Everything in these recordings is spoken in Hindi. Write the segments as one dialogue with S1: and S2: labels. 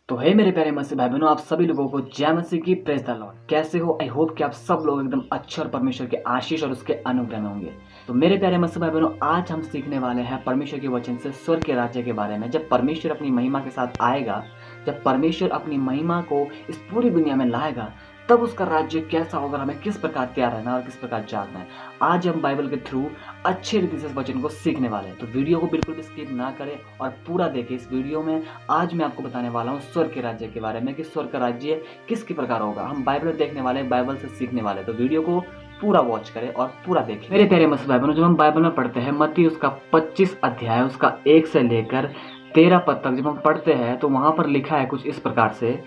S1: तो हे मेरे प्यारे मसीह भाई बहनों, आप सभी लोगों को जय मसीह की, प्रेज द लॉर्ड। कैसे हो? आई होप कि आप सब लोग एकदम अच्छे और परमेश्वर के आशीष और उसके अनुग्रह में होंगे। तो मेरे प्यारे मसीह भाई बहनों, आज हम सीखने वाले हैं परमेश्वर के वचन से स्वर्ग के राज्य के बारे में। जब परमेश्वर अपनी महिमा के साथ आएगा, जब परमेश्वर अपनी महिमा को इस पूरी दुनिया में लाएगा, तब उसका राज्य कैसा होगा, हमें किस प्रकार तैयार रहना और किस प्रकार जागना है। आज हम बाइबल के थ्रू अच्छे रीति से इस वचन को सीखने वाले हैं। तो वीडियो को बिल्कुल भी स्किप ना करें और पूरा देखें। इस वीडियो में आज मैं आपको बताने वाला हूँ स्वर्ग के राज्य के बारे में कि स्वर्ग का राज्य किस प्रकार होगा। हम बाइबल देखने वाले हैं, बाइबल से सीखने वाले हैं। तो वीडियो को पूरा वॉच करें और पूरा देखें। मेरे प्यारे मसीह भाई बहनों, जब हम बाइबल में पढ़ते हैं मत्ती उसका 25 अध्याय उसका 1 से लेकर 13 पद तक जब हम पढ़ते हैं तो वहां पर लिखा है कुछ इस प्रकार से,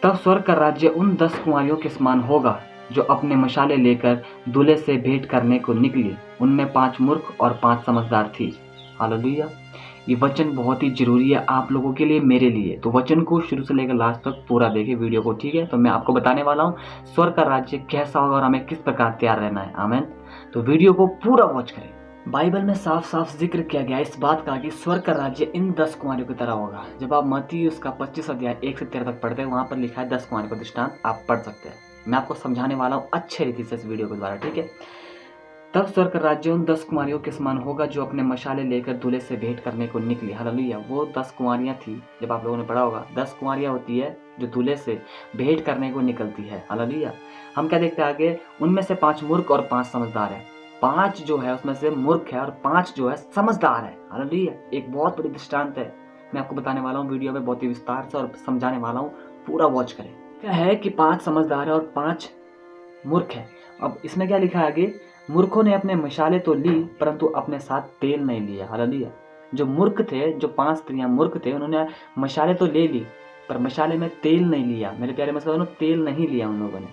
S1: तब स्वर्ग का राज्य उन 10 कुंवारियों के समान होगा जो अपने मशाले लेकर दूल्हे से भेंट करने को निकली। उनमें 5 मूर्ख और 5 समझदार थी। हालेलुया। ये वचन बहुत ही जरूरी है आप लोगों के लिए, मेरे लिए। तो वचन को शुरू से लेकर लास्ट तक पूरा देखें वीडियो को, ठीक है। तो मैं आपको बताने वाला हूँ स्वर्ग का राज्य कैसा होगा और हमें किस प्रकार तैयार रहना है। आमीन। तो वीडियो को पूरा वॉच करें। बाइबल में साफ साफ जिक्र किया गया इस बात का कि स्वर्ग का राज्य इन 10 कुंवारियों की तरह होगा। जब आप मत्ती उसका 25 अध्याय 1 से 13 तक पढ़ते हैं, वहां पर लिखा है 10 कुंवारियों का दृष्टांत, आप पढ़ सकते हैं। मैं आपको समझाने वाला हूँ अच्छे रीति से इस वीडियो के द्वारा, ठीक है। तब स्वर्ग का राज्य उन 10 कुंवारियों के समान होगा जो अपने मशाले लेकर दूल्हे से भेंट करने को निकली। हालेलुया। वो 10 कुंवारियां थी, जब आप लोगों ने पढ़ा होगा 10 कुंवारियां होती है जो दूल्हे से भेंट करने को निकलती है। हालेलुया। हम क्या देखते हैं आगे, उनमें से 5 मूर्ख और 5 समझदार है। 5 जो है उसमें से मूर्ख है और 5 जो है समझदार है। हालेलुया। एक बहुत बड़ी दृष्टांत है, मैं आपको बताने वाला हूँ वीडियो में बहुत ही विस्तार से और समझाने वाला हूँ, पूरा वॉच करें। क्या है कि 5 समझदार है और 5 मूर्ख है। अब इसमें क्या लिखा है आगे, मूर्खों ने अपने मशाले तो ली परंतु अपने साथ तेल नहीं लिया। हालेलुया। जो मूर्ख थे, जो 5 स्त्रियां मूर्ख थे, उन्होंने मशाले तो ले ली पर मशाले में तेल नहीं लिया। मेरे प्यारे मसीह, तेल नहीं लिया उन लोगों ने।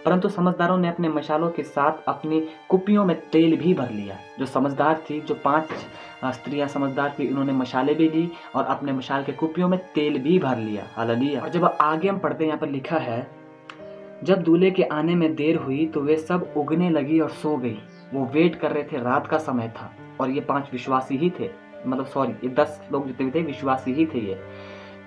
S1: परंतु समझदारों ने अपने मशालों के साथ अपनी कुप्पियों में तेल भी भर लिया। जो समझदार थी, जो 5 स्त्रियां समझदार थी, उन्होंने मशाले भी ली और अपने मशाल के कुप्पियों में तेल भी भर लिया। हालेलुया। और जब आगे हम पढ़ते हैं, यहाँ पर लिखा है, जब दूल्हे के आने में देर हुई तो वे सब उगने लगी और सो गई। वो वेट कर रहे थे, रात का समय था और ये 5 विश्वासी ही थे, मतलब सॉरी, ये 10 लोग जितने भी थे विश्वासी ही थे। ये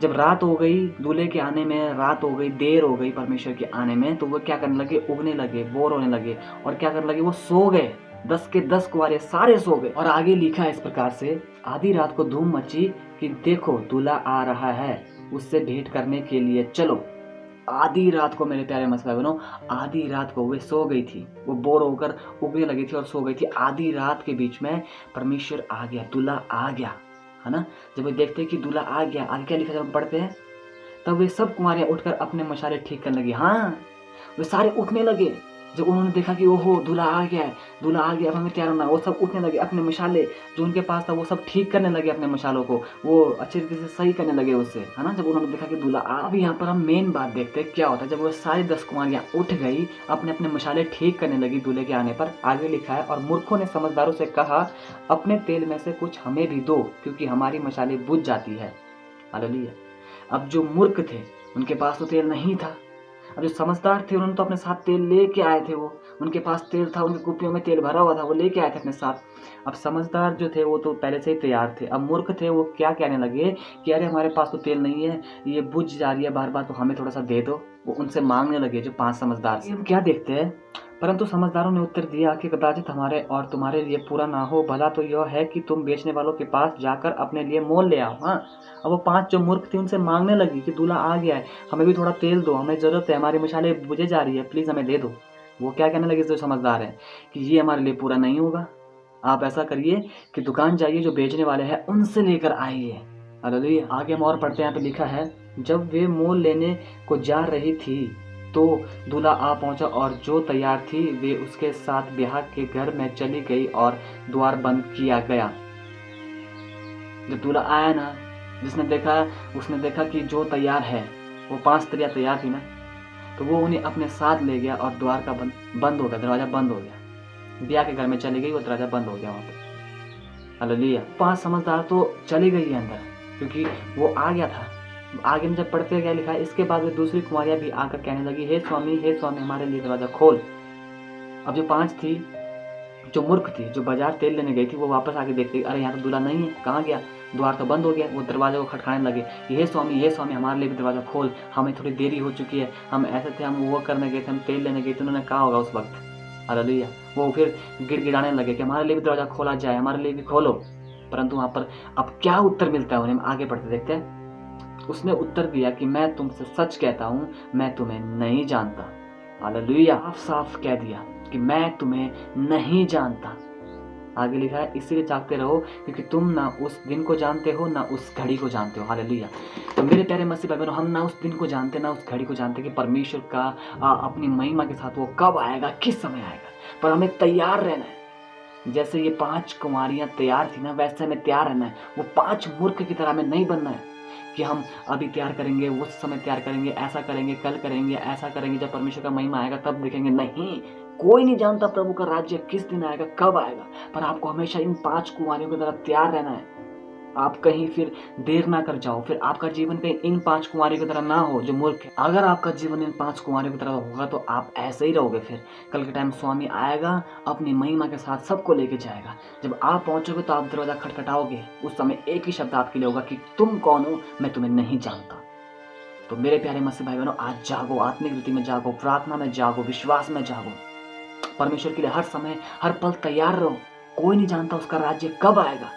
S1: जब रात हो गई, दूल्हे के आने में रात हो गई, देर हो गई परमेश्वर के आने में, तो वो क्या करने लगे, उगने लगे, बोर होने लगे और क्या करने लगे, वो सो गए। 10 के 10 कुंवारे सारे सो गए। और आगे लिखा है इस प्रकार से, आधी रात को धूम मची कि देखो दूल्हा आ रहा है, उससे भेंट करने के लिए चलो। आधी रात को मेरे प्यारे मसीह भाई बहनों, आधी रात को वे सो गई थी, वो बोर होकर उगने लगी थी और सो गई थी। आधी रात के बीच में परमेश्वर आ गया, दूल्हा आ गया, है ना। जब वे देखते हैं कि दूल्हा आ गया, आगे क्या लिखा जब हम पढ़ते हैं, तब वे सब कुंवारियां उठकर अपने मशाले ठीक करने लगी। हाँ, वे सारे उठने लगे जब उन्होंने देखा कि ओहो दूल्हा आ गया है, दूल्हा आ गया, अब हमें तैयार होना। वो सब उठने लगे, अपने मशाले जो उनके पास था वो सब ठीक करने लगे, अपने मशालों को वो अच्छी तरीके से सही करने लगे उससे, है ना। जब उन्होंने देखा कि दूल्हा आ, अब यहाँ पर हम मेन बात देखते हैं क्या होता है। जब वो सारी 10 कुंवारियां उठ गई, अपने अपने मशाले ठीक करने लगी दूल्हे के आने पर, आगे लिखा है, और मूर्खों ने समझदारों से कहा, अपने तेल में से कुछ हमें भी दो क्योंकि हमारी मशाले बुझ जाती है। हालेलुया। अब जो मूर्ख थे उनके पास तो तेल नहीं था, अब जो समझदार थे उन्होंने तो अपने साथ तेल लेके आए थे। वो उनके पास तेल था, उनकी कुप्पियों में तेल भरा हुआ था, वो लेके आए थे अपने साथ। अब समझदार जो थे वो तो पहले से ही तैयार थे। अब मूर्ख थे वो क्या कहने लगे कि अरे हमारे पास तो तेल नहीं है, ये बुझ जा रही है बार बार, तो हमें थोड़ा सा दे दो। वो उनसे मांगने लगे जो 5 समझदार थे। हम क्या देखते हैं, परंतु समझदारों ने उत्तर दिया कि कदाचित हमारे और तुम्हारे लिए पूरा ना हो, भला तो यह है कि तुम बेचने वालों के पास जाकर अपने लिए मोल ले आओ। हाँ, अब वो 5 जो मूर्ख थे उनसे मांगने लगी कि दूल्हा आ गया है, हमें भी थोड़ा तेल दो, हमें ज़रूरत है, हमारी मशाले बुझे जा रही है, प्लीज़ हमें दे दो। वो क्या कहने लगे जो समझदार है कि ये हमारे लिए पूरा नहीं होगा, आप ऐसा करिए कि दुकान जाइए, जो बेचने वाले हैं उनसे लेकर आइए। हालेलुया। आगे हम और पढ़ते हैं, यहाँ पे लिखा है, जब वे मोल लेने को जा रही थी तो दूल्हा आ पहुंचा और जो तैयार थी वे उसके साथ ब्याह के घर में चली गई और द्वार बंद किया गया। जब दूल्हा आया ना, जिसने देखा, उसने देखा कि जो तैयार है, वो 5 स्त्रियां तैयार थी ना, तो वो उन्हें अपने साथ ले गया और द्वार का बंद हो गया, दरवाजा बंद हो गया। ब्याह के घर में चली गई, वो दरवाजा बंद हो गया वहाँ पे। हालेलुया। 5 समझदार तो चली गई है अंदर क्योंकि वो आ गया था। आगे में जब पढ़ते क्या लिखा है, इसके बाद वे दूसरी कुमारियां भी आकर कहने लगी, हे स्वामी हमारे लिए दरवाजा खोल। अब जो 5 थी, जो मूर्ख थी, जो बाजार तेल लेने गई थी, वो वापस आके देखती, अरे यहाँ तो दूल्हा नहीं है, कहाँ गया। द्वार तो बंद हो गया, वो दरवाजे को खटखाने लगे, हे स्वामी हमारे लिए भी दरवाज़ा खोल, हमें थोड़ी देरी हो चुकी है, हम ऐसे थे, हम वो करने गए थे, हम तेल लेने गए थे। उन्होंने कहा होगा उस वक्त, हालेलुया। वो फिर गिड़गिड़ाने लगे कि हमारे लिए भी दरवाज़ा खोला जाए, हमारे लिए भी खोलो। परंतु वहाँ पर अब क्या उत्तर मिलता है उन्हें, आगे बढ़ते देखते हैं। उसने उत्तर दिया कि मैं तुमसे सच कहता हूँ, मैं तुम्हें नहीं जानता। हालेलुया। साफ साफ कह दिया कि मैं तुम्हें नहीं जानता। आगे लिखा है, इसीलिए जागते रहो क्योंकि तुम ना उस दिन को जानते हो ना उस घड़ी को जानते हो। हालेलुया। तो मेरे प्यारे मसीह भाई बहनों, हम ना उस दिन को जानते ना उस घड़ी को जानते कि परमेश्वर का अपनी महिमा के साथ वो कब आएगा, किस समय आएगा। पर हमें तैयार रहना है। जैसे ये 5 कुंवारियां तैयार थी ना, वैसे हमें तैयार रहना है। वो 5 मूर्ख की तरह हमें नहीं बनना है कि हम अभी तैयार करेंगे, उस समय तैयार करेंगे, ऐसा करेंगे, कल करेंगे, ऐसा करेंगे, जब परमेश्वर का महिमा आएगा तब देखेंगे। नहीं, कोई नहीं जानता प्रभु का राज्य किस दिन आएगा, कब आएगा। पर आपको हमेशा इन 5 कुंवारियों की तरह तैयार रहना है। आप कहीं फिर देर ना कर जाओ, फिर आपका जीवन कहीं इन 5 कुंवारियों की तरह ना हो जो मूर्ख है। अगर आपका जीवन इन 5 कुंवारियों की तरह होगा तो आप ऐसे ही रहोगे। फिर कल के टाइम स्वामी आएगा, अपनी महिमा के साथ सबको लेके जाएगा। जब आप पहुंचोगे तो आप दरवाजा खटखटाओगे, उस समय एक ही शब्द आपके लिए होगा कि तुम कौन हो, मैं तुम्हें नहीं जानता। तो मेरे प्यारे मसीह भाई बहनों, आज जागो, आत्मिक रीति में जागो, प्रार्थना में जागो, विश्वास में जागो। परमेश्वर के लिए हर समय हर पल तैयार रहो। कोई नहीं जानता उसका राज्य कब आएगा।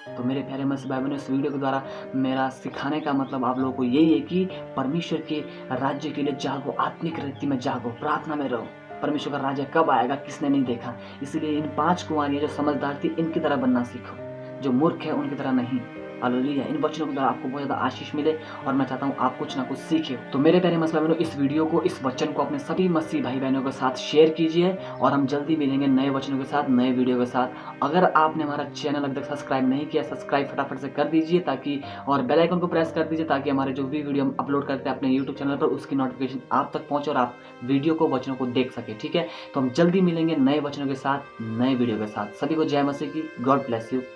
S1: तो मेरे प्यारे मसीह भाई बहनों, इस वीडियो के द्वारा मेरा सिखाने का मतलब आप लोगों को यही है कि परमेश्वर के राज्य के लिए जागो, आत्मिक रीति में जागो, प्रार्थना में रहो। परमेश्वर का राज्य कब आएगा किसने नहीं देखा। इसलिए इन 5 कुंवारियां जो समझदार थी, इनकी तरह बनना सीखो। जो मूर्ख है उनकी तरह नहीं। हालेलुया। इन वचनों के द्वारा आपको बहुत ज़्यादा आशीष मिले और मैं चाहता हूँ आप कुछ ना कुछ सीखे। तो मेरे प्यारे मसीह भाई बहनों, इस वीडियो को, इस वचन को अपने सभी मसीह भाई बहनों के साथ शेयर कीजिए और हम जल्दी मिलेंगे नए वचनों के साथ, नए वीडियो के साथ। अगर आपने हमारा चैनल अभी तक सब्सक्राइब नहीं किया, सब्सक्राइब फटाफट से कर दीजिए ताकि, और बेल आइकन को प्रेस कर दीजिए ताकि हमारे जो भी वीडियो हम अपलोड करते हैं अपने यूट्यूब चैनल पर, उसकी नोटिफिकेशन आप तक पहुँचे और आप वीडियो को, वचनों को देख सके। ठीक है, तो हम जल्दी मिलेंगे नए वचनों के साथ, नए वीडियो के साथ। सभी को जय मसीह की। God bless you.